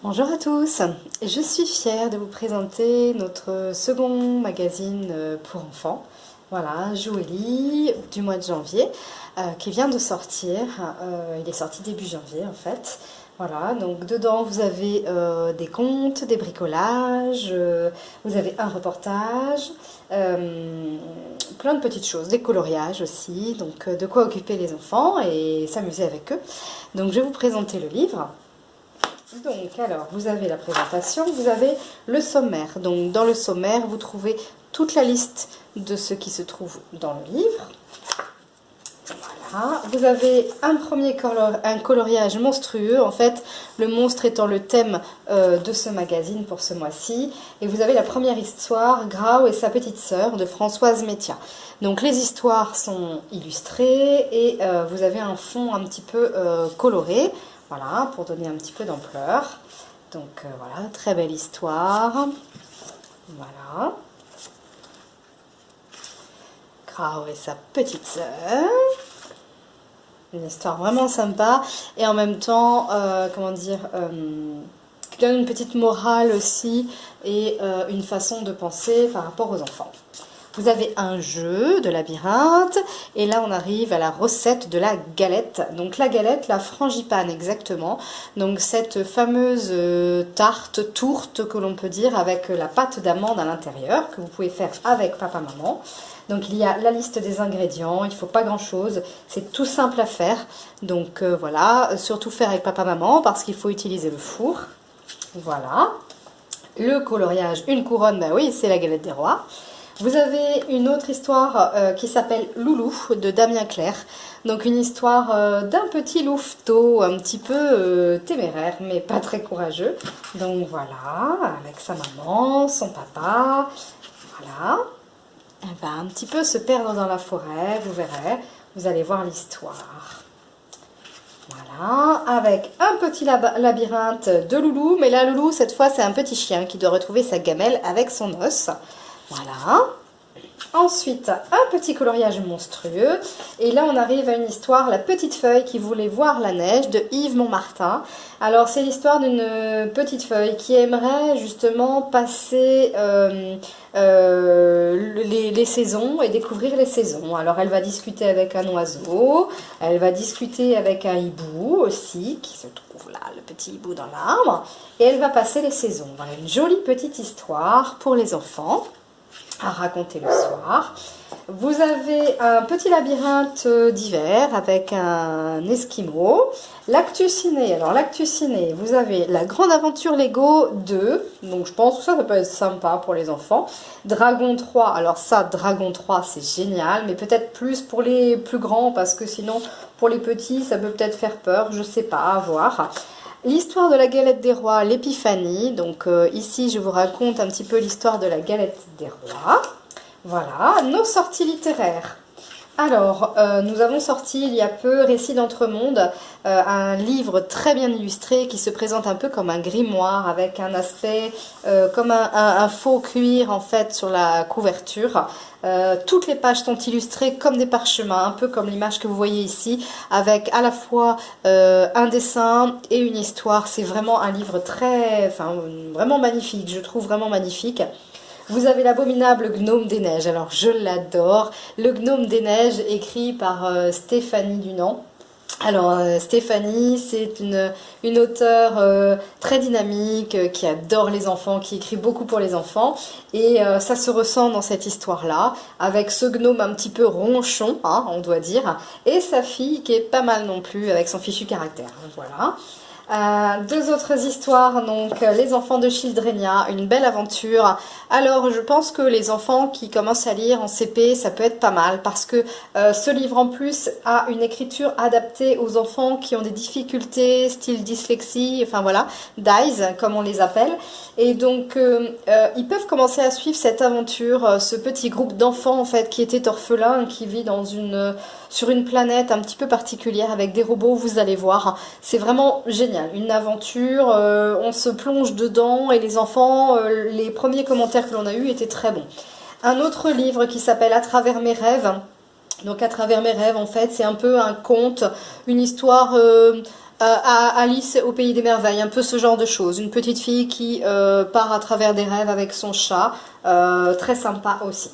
Bonjour à tous, je suis fière de vous présenter notre second magazine pour enfants, voilà, Joueli, du mois de janvier, qui vient de sortir. Il est sorti début janvier en fait. Voilà, donc dedans vous avez des contes, des bricolages, vous avez un reportage, plein de petites choses, des coloriages aussi, donc de quoi occuper les enfants et s'amuser avec eux. Donc je vais vous présenter le livre. Donc, alors, vous avez la présentation, vous avez le sommaire. Donc, dans le sommaire, vous trouvez toute la liste de ce qui se trouve dans le livre. Voilà. Vous avez un coloriage monstrueux, en fait, le monstre étant le thème de ce magazine pour ce mois-ci. Et vous avez la première histoire, Grau et sa petite sœur, de Françoise Métia. Donc, les histoires sont illustrées et vous avez un fond un petit peu coloré. Voilà, pour donner un petit peu d'ampleur. Donc voilà, très belle histoire. Voilà. Grau et sa petite sœur. Une histoire vraiment sympa. Et en même temps, comment dire, qui donne une petite morale aussi et une façon de penser par rapport aux enfants. Vous avez un jeu de labyrinthe et là on arrive à la recette de la galette. Donc la galette, la frangipane exactement. Donc cette fameuse tourte que l'on peut dire avec la pâte d'amande à l'intérieur que vous pouvez faire avec papa-maman. Donc il y a la liste des ingrédients, il ne faut pas grand chose, c'est tout simple à faire. Donc voilà, surtout faire avec papa-maman parce qu'il faut utiliser le four. Voilà. Le coloriage, une couronne, bah oui, c'est la galette des rois. Vous avez une autre histoire qui s'appelle Loulou de Damien Clerc. Donc une histoire d'un petit louveteau un petit peu téméraire mais pas très courageux. Donc voilà, avec sa maman, son papa, voilà. Elle va un petit peu se perdre dans la forêt, vous verrez, vous allez voir l'histoire. Voilà, avec un petit labyrinthe de Loulou, mais là Loulou cette fois c'est un petit chien qui doit retrouver sa gamelle avec son os. Voilà. Ensuite, un petit coloriage monstrueux. Et là, on arrive à une histoire, La petite feuille qui voulait voir la neige de Yves Montmartin. Alors, c'est l'histoire d'une petite feuille qui aimerait justement passer les saisons et découvrir les saisons. Alors, elle va discuter avec un oiseau, elle va discuter avec un hibou aussi, qui se trouve là, le petit hibou dans l'arbre. Et elle va passer les saisons. Voilà, une jolie petite histoire pour les enfants à raconter le soir. Vous avez un petit labyrinthe d'hiver avec un esquimau. L'actu ciné. Alors l'actu ciné, vous avez la grande aventure Lego 2. Donc je pense que ça peut être sympa pour les enfants. Dragon 3. Alors ça, Dragon 3, c'est génial. Mais peut-être plus pour les plus grands parce que sinon pour les petits, ça peut peut-être faire peur. Je sais pas, à voir. L'histoire de la galette des rois, l'épiphanie. Donc ici, je vous raconte un petit peu l'histoire de la galette des rois. Voilà, nos sorties littéraires. Alors, nous avons sorti il y a peu Récits d'Entremonde, un livre très bien illustré qui se présente un peu comme un grimoire avec un aspect comme un faux cuir en fait sur la couverture. Toutes les pages sont illustrées comme des parchemins, un peu comme l'image que vous voyez ici, avec à la fois un dessin et une histoire. C'est vraiment un livre vraiment magnifique, je trouve vraiment magnifique. Vous avez l'abominable gnome des neiges. Alors je l'adore. Le gnome des neiges écrit par Stéphanie Dunant. Alors Stéphanie, c'est une auteure très dynamique, qui adore les enfants, qui écrit beaucoup pour les enfants. Et ça se ressent dans cette histoire-là, avec ce gnome un petit peu ronchon, hein, on doit dire, et sa fille qui est pas mal non plus, avec son fichu caractère. Voilà. Deux autres histoires, donc Les enfants de Childrenia, une belle aventure. Alors je pense que les enfants qui commencent à lire en CP, ça peut être pas mal parce que ce livre en plus a une écriture adaptée aux enfants qui ont des difficultés, style dyslexie, enfin voilà, DICE comme on les appelle. Et donc ils peuvent commencer à suivre cette aventure, ce petit groupe d'enfants en fait qui était orphelin, qui vit sur une planète un petit peu particulière avec des robots, vous allez voir, c'est vraiment génial, une aventure, on se plonge dedans et les enfants, les premiers commentaires que l'on a eus étaient très bons. Un autre livre qui s'appelle À travers mes rêves, donc À travers mes rêves en fait c'est un peu un conte, une histoire à Alice au pays des merveilles, un peu ce genre de choses. Une petite fille qui part à travers des rêves avec son chat, très sympa aussi.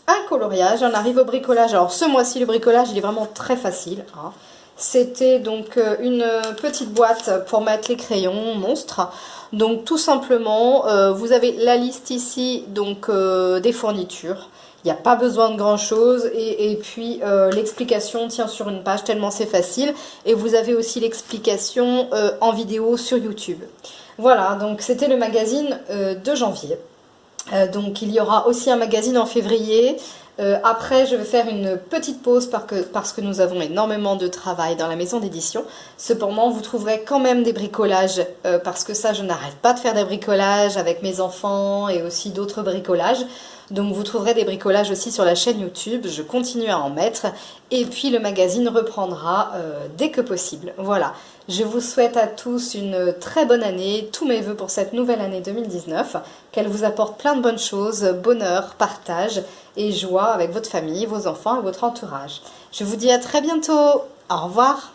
Un coloriage, on arrive au bricolage. Alors ce mois-ci, le bricolage, il est vraiment très facile, hein. C'était donc une petite boîte pour mettre les crayons monstres. Donc tout simplement, vous avez la liste ici donc des fournitures. Il n'y a pas besoin de grand chose et puis l'explication tient sur une page tellement c'est facile. Et vous avez aussi l'explication en vidéo sur YouTube. Voilà, donc c'était le magazine de janvier. Donc il y aura aussi un magazine en février. Après, je vais faire une petite pause parce que nous avons énormément de travail dans la maison d'édition. Cependant, vous trouverez quand même des bricolages parce que ça, je n'arrête pas de faire des bricolages avec mes enfants et aussi d'autres bricolages. Donc vous trouverez des bricolages aussi sur la chaîne YouTube, je continue à en mettre. Et puis le magazine reprendra dès que possible. Voilà, je vous souhaite à tous une très bonne année, tous mes vœux pour cette nouvelle année 2019. Qu'elle vous apporte plein de bonnes choses, bonheur, partage et joie avec votre famille, vos enfants et votre entourage. Je vous dis à très bientôt, au revoir.